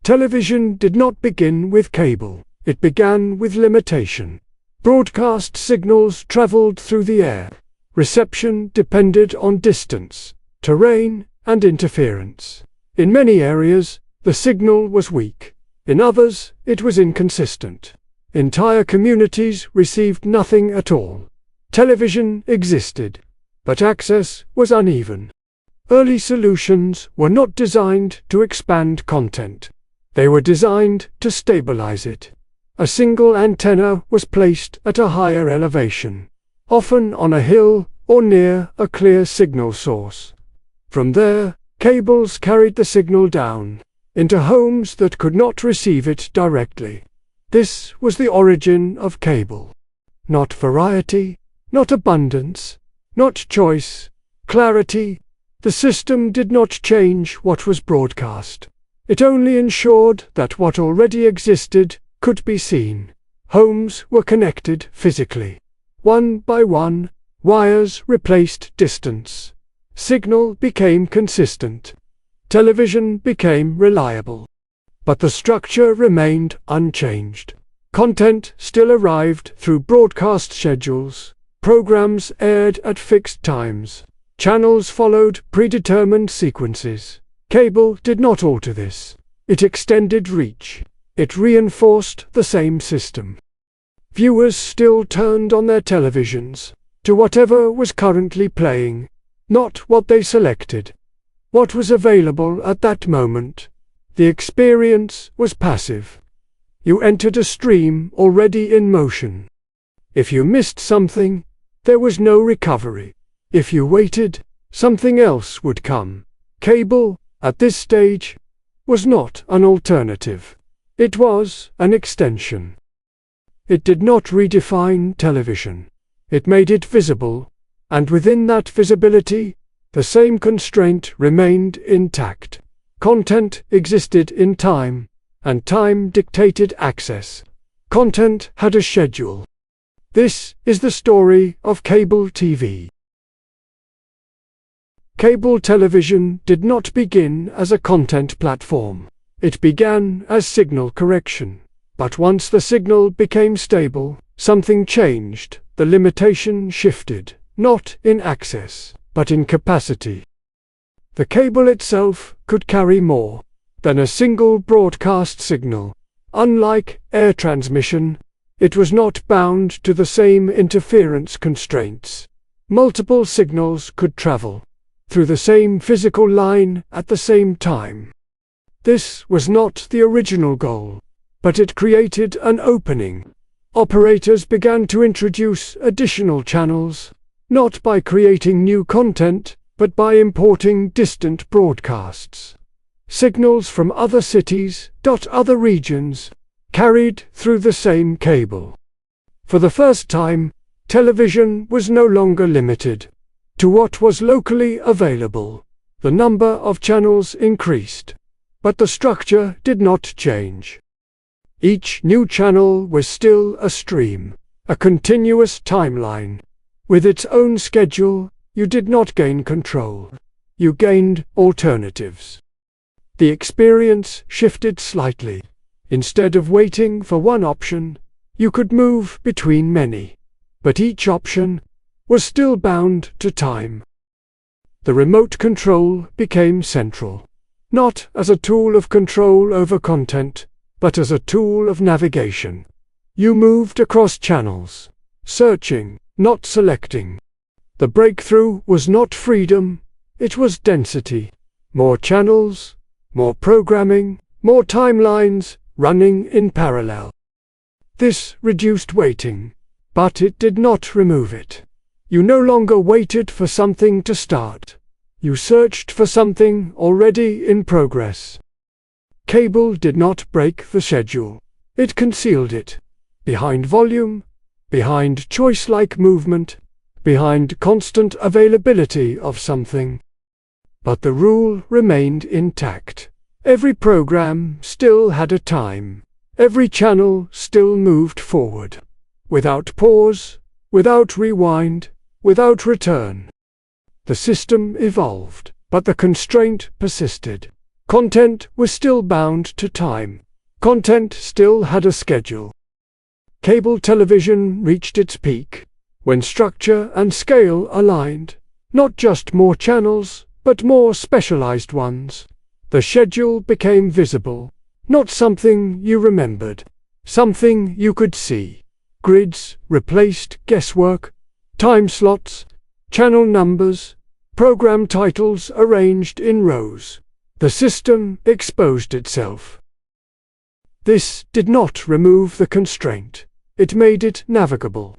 Television did not begin with cable. It began with limitation. Broadcast signals traveled through the air. Reception depended on distance, terrain, and interference. In many areas, the signal was weak. In others, it was inconsistent. Entire communities received nothing at all. Television existed, but access was uneven. Early solutions were not designed to expand content. They were designed to stabilize it. A single antenna was placed at a higher elevation, often on a hill or near a clear signal source. From there, cables carried the signal down into homes that could not receive it directly. This was the origin of cable. Not variety, not abundance, not choice, clarity. The system did not change what was broadcast. It only ensured that what already existed could be seen. Homes were connected physically. One by one, wires replaced distance. Signal became consistent. Television became reliable. But the structure remained unchanged. Content still arrived through broadcast schedules. Programs aired at fixed times. Channels followed predetermined sequences. Cable did not alter this. It extended reach. It reinforced the same system. Viewers still turned on their televisions to whatever was currently playing, not what they selected. What was available at that moment. The experience was passive. You entered a stream already in motion. If you missed something, there was no recovery. If you waited, something else would come. Cable, at this stage, was not an alternative. It was an extension. It did not redefine television. It made it visible, and within that visibility, the same constraint remained intact. Content existed in time, and time dictated access. Content had a schedule. This is the story of cable TV. Cable television did not begin as a content platform. It began as signal correction. But once the signal became stable, something changed. The limitation shifted, not in access, but in capacity. The cable itself could carry more than a single broadcast signal. Unlike air transmission, it was not bound to the same interference constraints. Multiple signals could travel through the same physical line at the same time. This was not the original goal, but it created an opening. Operators began to introduce additional channels, not by creating new content, but by importing distant broadcasts. Signals from other cities, other regions, carried through the same cable. For the first time, television was no longer limited to what was locally available. The number of channels increased, but the structure did not change. Each new channel was still a stream, a continuous timeline. With its own schedule, you did not gain control. You gained alternatives. The experience shifted slightly. Instead of waiting for one option, you could move between many. But each option was still bound to time. The remote control became central, not as a tool of control over content, but as a tool of navigation. You moved across channels, searching, not selecting. The breakthrough was not freedom, it was density. More channels, more programming, more timelines, running in parallel. This reduced waiting, but it did not remove it. You no longer waited for something to start. You searched for something already in progress. Cable did not break the schedule. It concealed it. Behind volume, behind choice-like movement, behind constant availability of something. But the rule remained intact. Every program still had a time. Every channel still moved forward. Without pause, without rewind, without return. The system evolved, but the constraint persisted. Content was still bound to time. Content still had a schedule. Cable television reached its peak when structure and scale aligned. Not just more channels, but more specialized ones. The schedule became visible. Not something you remembered. Something you could see. Grids replaced guesswork. Time slots, channel numbers, program titles arranged in rows. The system exposed itself. This did not remove the constraint. It made it navigable.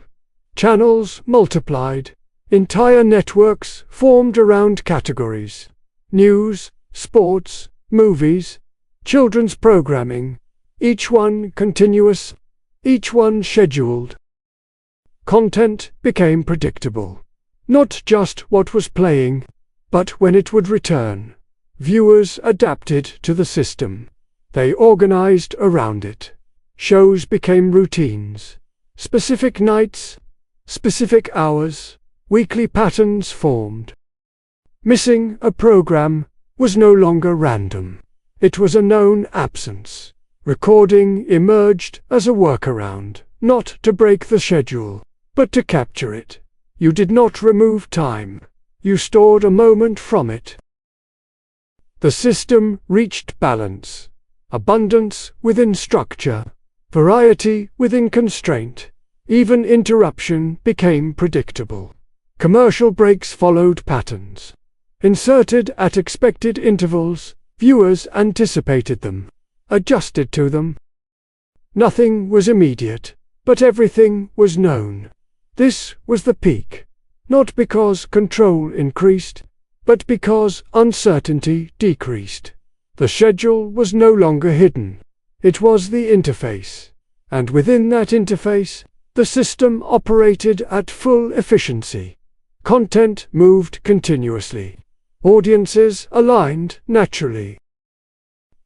Channels multiplied. Entire networks formed around categories. News, sports, movies, children's programming. Each one continuous, each one scheduled. Content became predictable. Not just what was playing, but when it would return. Viewers adapted to the system. They organized around it. Shows became routines. Specific nights, specific hours, weekly patterns formed. Missing a program was no longer random. It was a known absence. Recording emerged as a workaround, not to break the schedule, but to capture it. You did not remove time. You stored a moment from it. The system reached balance. Abundance within structure. Variety within constraint. Even interruption became predictable. Commercial breaks followed patterns. Inserted at expected intervals, viewers anticipated them, adjusted to them. Nothing was immediate, but everything was known. This was the peak. Not because control increased, but because uncertainty decreased. The schedule was no longer hidden. It was the interface. And within that interface, the system operated at full efficiency. Content moved continuously. Audiences aligned naturally.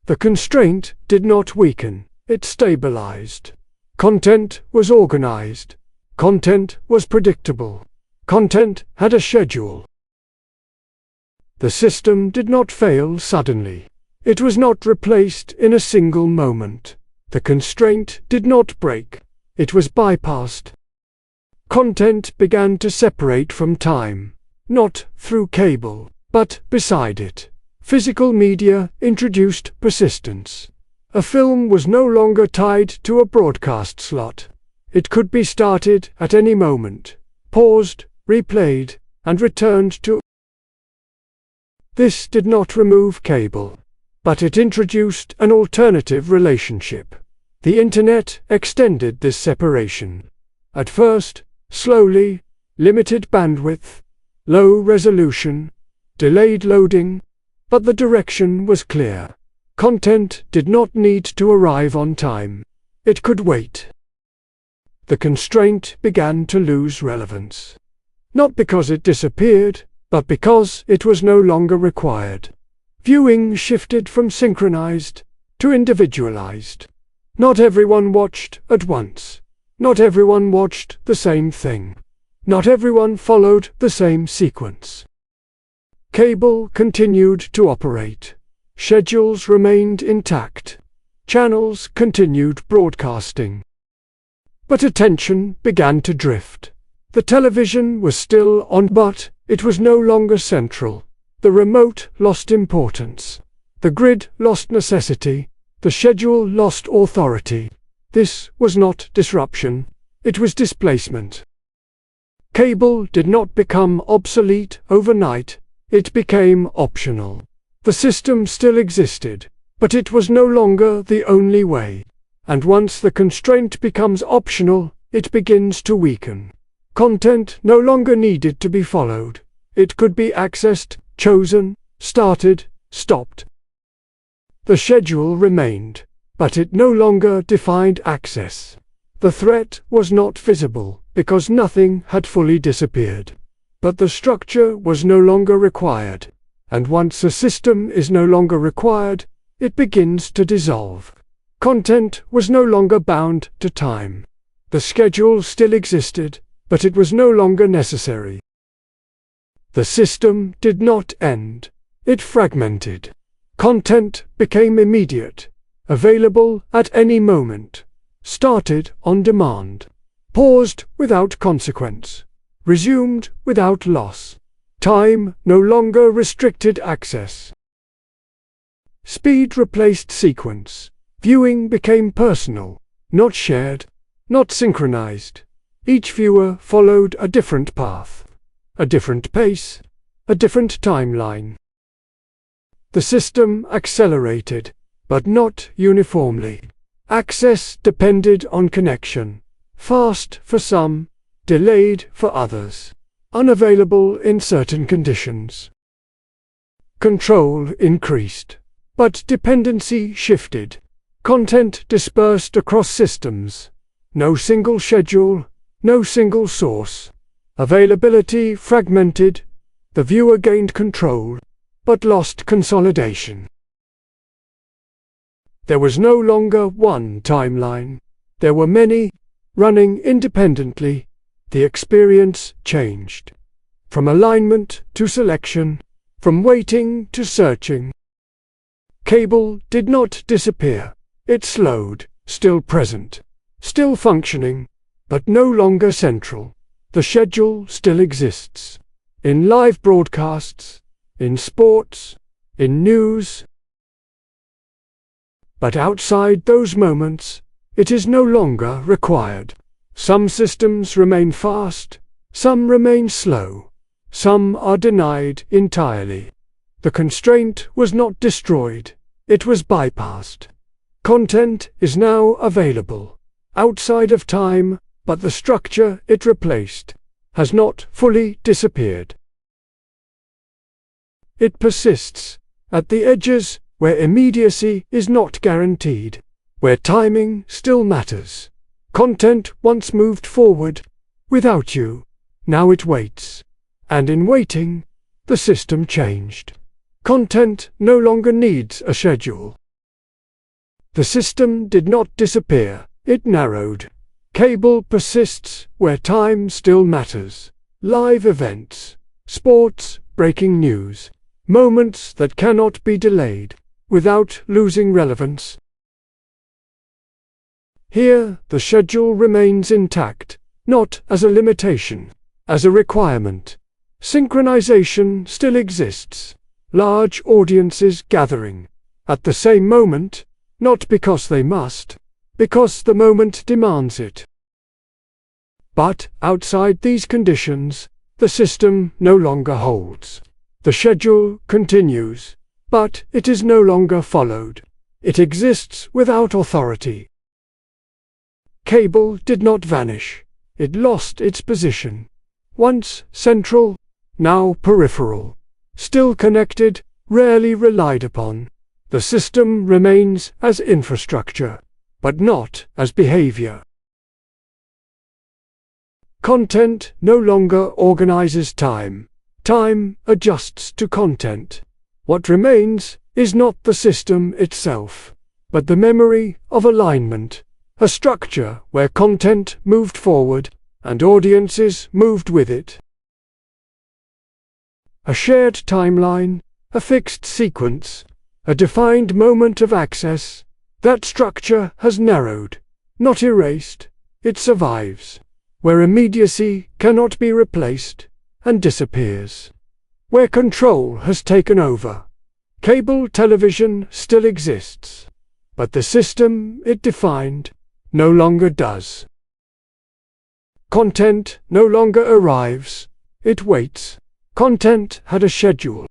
The constraint did not weaken, it stabilized. Content was organized. Content was predictable. Content had a schedule. The system did not fail suddenly. It was not replaced in a single moment. The constraint did not break. It was bypassed. Content began to separate from time, not through cable, but beside it. Physical media introduced persistence. A film was no longer tied to a broadcast slot. It could be started at any moment, paused, replayed, and returned to. This did not remove cable, but it introduced an alternative relationship. The Internet extended this separation. At first, slowly, limited bandwidth, low resolution, delayed loading, but the direction was clear. Content did not need to arrive on time. It could wait. The constraint began to lose relevance. Not because it disappeared, but because it was no longer required. Viewing shifted from synchronized to individualized. Not everyone watched at once. Not everyone watched the same thing. Not everyone followed the same sequence. Cable continued to operate. Schedules remained intact. Channels continued broadcasting. But attention began to drift. The television was still on, but it was no longer central. The remote lost importance. The grid lost necessity. The schedule lost authority. This was not disruption. It was displacement. Cable did not become obsolete overnight. It became optional. The system still existed, but it was no longer the only way. And once the constraint becomes optional, it begins to weaken. Content no longer needed to be followed. It could be accessed, chosen, started, stopped. The schedule remained, but it no longer defined access. The threat was not visible, because nothing had fully disappeared. But the structure was no longer required. And once a system is no longer required, it begins to dissolve. Content was no longer bound to time. The schedule still existed, but it was no longer necessary. The system did not end. It fragmented. Content became immediate, available at any moment, started on demand, paused without consequence, resumed without loss. Time no longer restricted access. Speed replaced sequence. Viewing became personal, not shared, not synchronized. Each viewer followed a different path, a different pace, a different timeline. The system accelerated, but not uniformly. Access depended on connection, fast for some, delayed for others, unavailable in certain conditions. Control increased, but dependency shifted. Content dispersed across systems. No single schedule, no single source. Availability fragmented. The viewer gained control, but lost consolidation. There was no longer one timeline. There were many, running independently. The experience changed. From alignment to selection, from waiting to searching. Cable did not disappear. It slowed, still present, still functioning, but no longer central. The schedule still exists. In live broadcasts, in sports, in news. But outside those moments, it is no longer required. Some systems remain fast, some remain slow, some are denied entirely. The constraint was not destroyed, it was bypassed. Content is now available, outside of time, but the structure it replaced has not fully disappeared. It persists, at the edges, where immediacy is not guaranteed, where timing still matters. Content once moved forward, without you, now it waits. And in waiting, the system changed. Content no longer needs a schedule. The system did not disappear, it narrowed. Cable persists where time still matters. Live events, sports, breaking news, moments that cannot be delayed, without losing relevance. Here, the schedule remains intact, not as a limitation, as a requirement. Synchronization still exists. Large audiences gathering, at the same moment, not because they must, because the moment demands it. But, outside these conditions, the system no longer holds. The schedule continues, but it is no longer followed. It exists without authority. Cable did not vanish. It lost its position. Once central, now peripheral. Still connected, rarely relied upon. The system remains as infrastructure, but not as behavior. Content no longer organizes time. Time adjusts to content. What remains is not the system itself, but the memory of alignment, a structure where content moved forward and audiences moved with it. A shared timeline, a fixed sequence, a defined moment of access. That structure has narrowed, not erased. It survives, where immediacy cannot be replaced, and disappears. Where control has taken over. Cable television still exists, but the system it defined no longer does. Content no longer arrives, it waits. Content had a schedule.